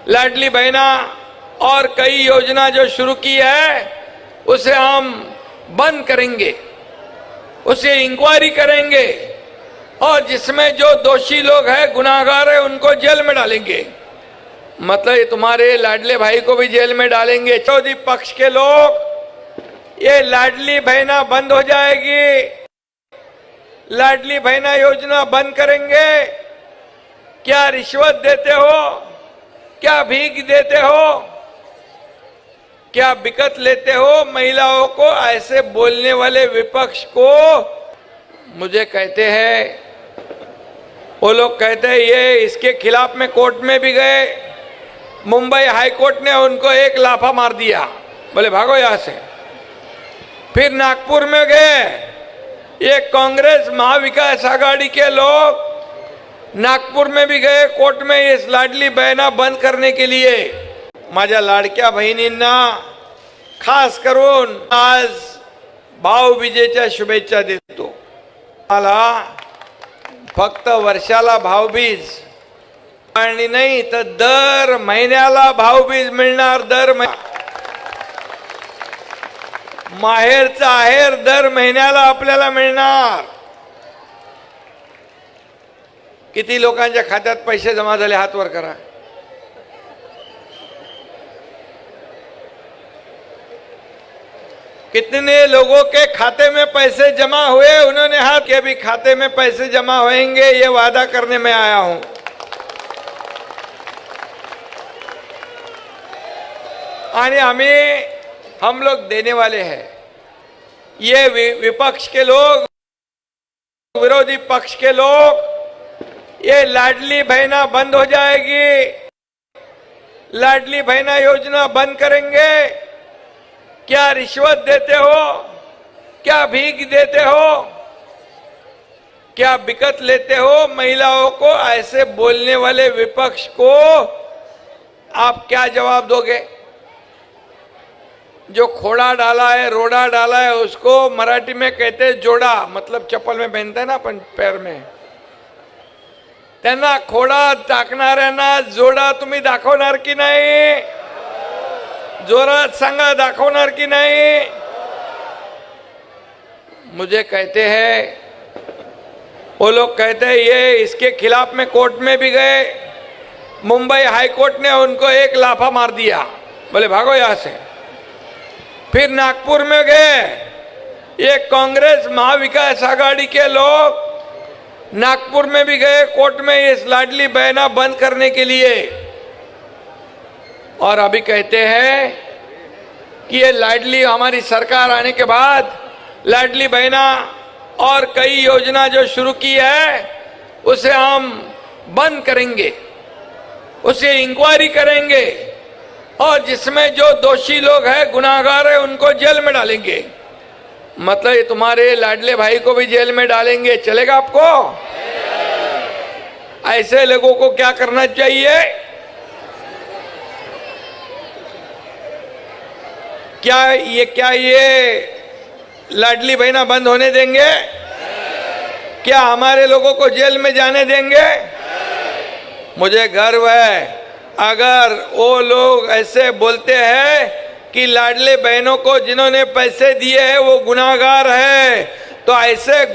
लाडली बहना और कई योजना जो शुरू की है उसे हम बंद करेंगे, उसे इंक्वायरी करेंगे और जिसमें जो दोषी लोग हैं, गुनाहगार है, उनको जेल में डालेंगे। मतलब ये तुम्हारे लाडले भाई को भी जेल में डालेंगे। विरोधी पक्ष के लोग, ये लाडली बहना बंद हो जाएगी, लाडली बहना योजना बंद करेंगे। क्या रिश्वत देते हो, क्या भीख देते हो, क्या बिकत लेते हो महिलाओं को? ऐसे बोलने वाले विपक्ष को मुझे कहते हैं, वो लोग कहते हैं ये इसके खिलाफ में कोर्ट में भी गए, मुंबई हाई कोर्ट ने उनको एक लाफा मार दिया, बोले भागो यहां से। फिर नागपुर में गए, ये कांग्रेस महाविकास आघाड़ी के लोग नागपुर में भी गए कोर्ट में इस लाडली बहना बंद करने के लिए। माझ्या लाडक्या बहिणींना खास करून आज भाऊबीजेच्या शुभेच्छा देतो। मला फक्त वर्षाला भाऊबीज आणि नाही तर दर महिन्याला भाऊबीज मिळणार। दर माहेरचा आहेर दर महिन्याला आपल्याला मिळणार। किती लोकांच्या खात्यात पैसे जमा झाले हात वर करा। कितने लोगों के खाते में पैसे जमा हुए, उन्होंने हाथ के भी खाते में पैसे जमा होंगे, ये वादा करने में आया हूं। आणि हम लोग देने वाले हैं। ये विपक्ष के लोग, विरोधी पक्ष के लोग, ये लाडली बहना बंद हो जाएगी, लाडली बहना योजना बंद करेंगे। क्या रिश्वत देते हो, क्या भीख देते हो, क्या बिकत लेते हो महिलाओं को? ऐसे बोलने वाले विपक्ष को आप क्या जवाब दोगे? जो खोड़ा डाला है, रोड़ा डाला है, उसको मराठी में कहते हैं जोड़ा, मतलब चप्पल में पहनते हैं ना अपन पैर में। त्यांना खोडा टाकणाऱ्यांना जोडा तुम्ही दाखवणार की नाही? जोरात सांगा, दाखवणार की नाही? मुझे कहते हैं, वो लोग कहते हैं ये इसके खिलाफ में कोर्ट में भी गए, मुंबई हाई कोर्ट ने उनको एक लाफा मार दिया, बोले भागो यहां से। फिर नागपुर में गए, ये कांग्रेस महाविकास आघाड़ी के लोग नागपुर में भी गए कोर्ट में इस लाडली बहना बंद करने के लिए। और अभी कहते हैं कि ये लाडली, हमारी सरकार आने के बाद लाडली बहना और कई योजना जो शुरू की है उसे हम बंद करेंगे, उसे इंक्वायरी करेंगे और जिसमें जो दोषी लोग हैं, गुनाहगार है, उनको जेल में डालेंगे। मतलब ये तुम्हारे लाडले भाई को भी जेल में डालेंगे। चलेगा आपको? ऐसे लोगों को क्या करना चाहिए? क्या ये लाडली बहना बंद होने देंगे? क्या हमारे लोगों को जेल में जाने देंगे? मुझे गर्व है, अगर वो लोग ऐसे बोलते हैं कि लाडले बहनों को जिन्होंने पैसे दिए हैं वो गुनाहगार है, तो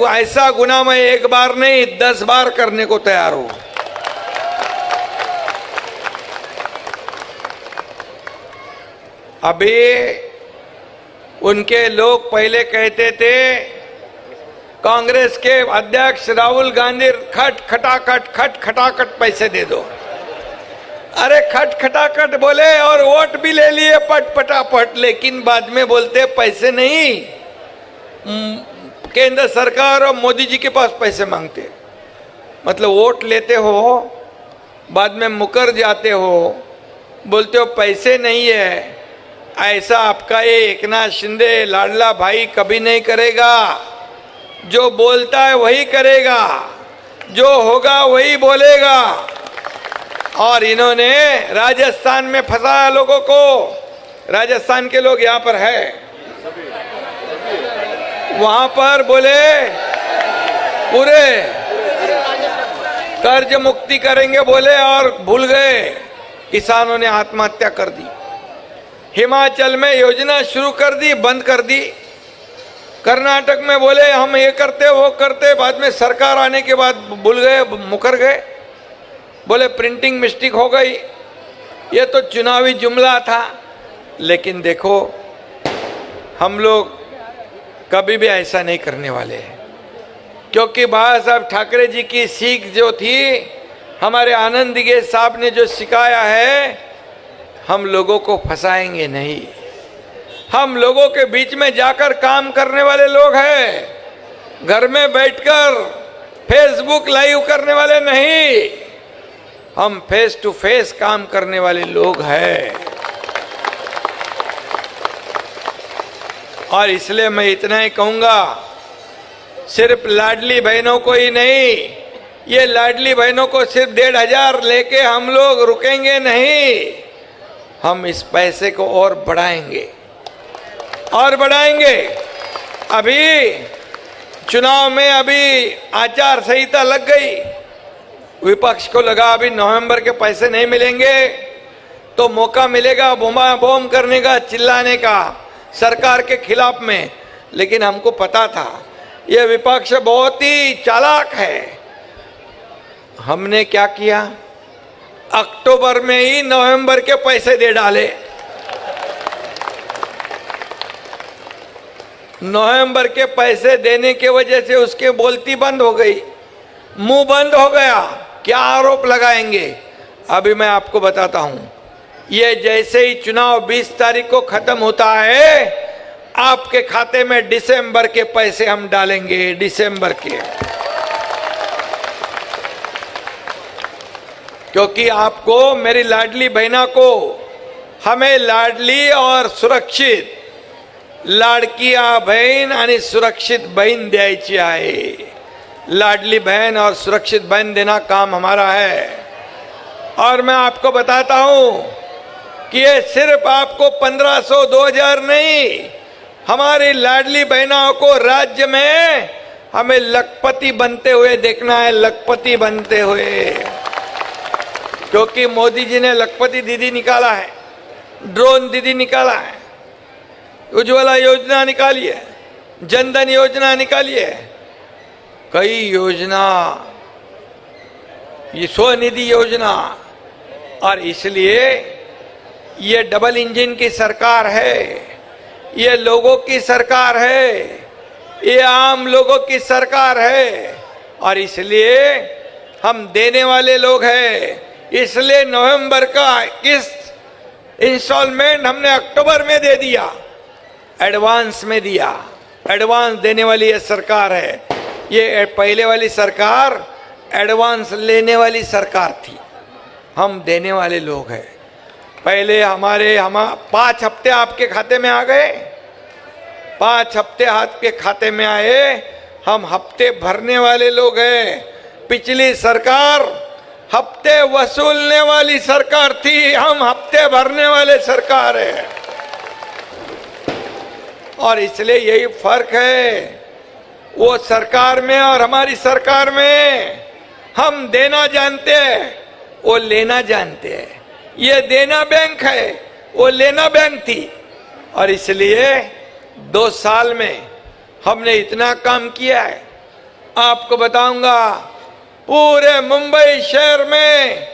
ऐसा गुनाह मैं एक बार नहीं 10 बार करने को तैयार हूं। अभी उनके लोग पहले कहते थे, कांग्रेस के अध्यक्ष राहुल गांधी खट खटाखट पैसे दे दो। अरे खट खटाखट बोले और वोट भी ले लिए पटापट, लेकिन बाद में बोलते पैसे नहीं। केंद्र सरकार और मोदी जी के पास पैसे मांगते, मतलब वोट लेते हो, बाद में मुकर जाते हो, बोलते हो पैसे नहीं है। ऐसा आपका ये एकनाथ शिंदे लाडला भाई कभी नहीं करेगा। जो बोलता है वही करेगा, जो होगा वही बोलेगा। और इन्होंने राजस्थान में फंसाया लोगों को। राजस्थान के लोग यहाँ पर है, वहां पर बोले पूरे कर्ज मुक्ति करेंगे बोले और भूल गए। किसानों ने आत्महत्या कर दी। हिमाचल में योजना शुरू कर दी, बंद कर दी। कर्नाटक में बोले हम ये करते वो करते, बाद में सरकार आने के बाद भूल गए, मुकर गए, बोले प्रिंटिंग मिस्टेक हो गई। ये तो चुनावी जुमला था। लेकिन देखो, हम लोग कभी भी ऐसा नहीं करने वाले हैं, क्योंकि बाबा साहब ठाकरे जी की सीख जो थी, हमारे आनंद दिगे साहब ने जो सिखाया है, हम लोगों को फंसाएंगे नहीं। हम लोगों के बीच में जाकर काम करने वाले लोग हैं, घर में बैठकर फेसबुक लाइव करने वाले नहीं। हम फेस टू फेस काम करने वाले लोग हैं। और इसलिए मैं इतना ही कहूंगा, सिर्फ लाडली बहनों को ही नहीं, ये लाडली बहनों को सिर्फ 1,500 लेके हम लोग रुकेंगे नहीं। हम इस पैसे को और बढ़ाएंगे और बढ़ाएंगे। अभी चुनाव में अभी आचार संहिता लग गई, विपक्ष को लगा अभी नवंबर के पैसे नहीं मिलेंगे तो मौका मिलेगा बोमा बॉम करने का, चिल्लाने का सरकार के खिलाफ में। लेकिन हमको पता था यह विपक्ष बहुत ही चालाक है। हमने क्या किया, अक्टूबर में ही नवंबर के पैसे दे डाले। नवंबर के पैसे देने के वजह से उसके बोलती बंद हो गई, मुंह बंद हो गया। क्या आरोप लगाएंगे? अभी मैं आपको बताता हूं, ये जैसे ही चुनाव 20 तारीख को खत्म होता है, आपके खाते में दिसंबर के पैसे हम डालेंगे, दिसंबर के। क्योंकि आपको, मेरी लाडली बहना को, हमें लाडली और सुरक्षित लाडकिया बहन आणि सुरक्षित बहन द्यायची आहे। लाडली बहन और सुरक्षित बहन देना काम हमारा है। और मैं आपको बताता हूं कि ये सिर्फ आपको 1500 2000 नहीं, हमारी लाडली बहनों को राज्य में हमें लखपति बनते हुए देखना है, लखपति बनते हुए। क्योंकि मोदी जी ने लखपति दीदी निकाला है, ड्रोन दीदी निकाला है, उज्ज्वला योजना निकाली है, जनधन योजना निकाली है, कई योजना, ये स्वनिधि योजना। और इसलिए ये डबल इंजन की सरकार है, ये लोगों की सरकार है, ये आम लोगों की सरकार है। और इसलिए हम देने वाले लोग हैं। इसलिए नवंबर का किस्त इंस्टॉलमेंट हमने अक्टूबर में दे दिया, एडवांस में दिया। एडवांस देने वाली ये सरकार है। ये पहले वाली सरकार एडवांस लेने वाली सरकार थी, हम देने वाले लोग हैं। पहले हम 5 हफ्ते आपके खाते में आ गए, 5 हफ्ते आपके खाते में आए, हम हफ्ते भरने वाले लोग हैं। पिछली सरकार हफ्ते वसूलने वाली सरकार थी, हम हफ्ते भरने वाले सरकार है। और इसलिए यही फर्क है वो सरकार में और हमारी सरकार में। हम देना जानते हैं, वो लेना जानते हैं। ये देना बैंक है, वो लेना बैंक थी। और इसलिए 2 साल में हमने इतना काम किया है, आपको बताऊंगा। पूरे मुंबई शहर में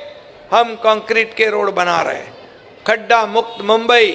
हम कंक्रीट के रोड बना रहे हैं, खड्डा मुक्त मुंबई।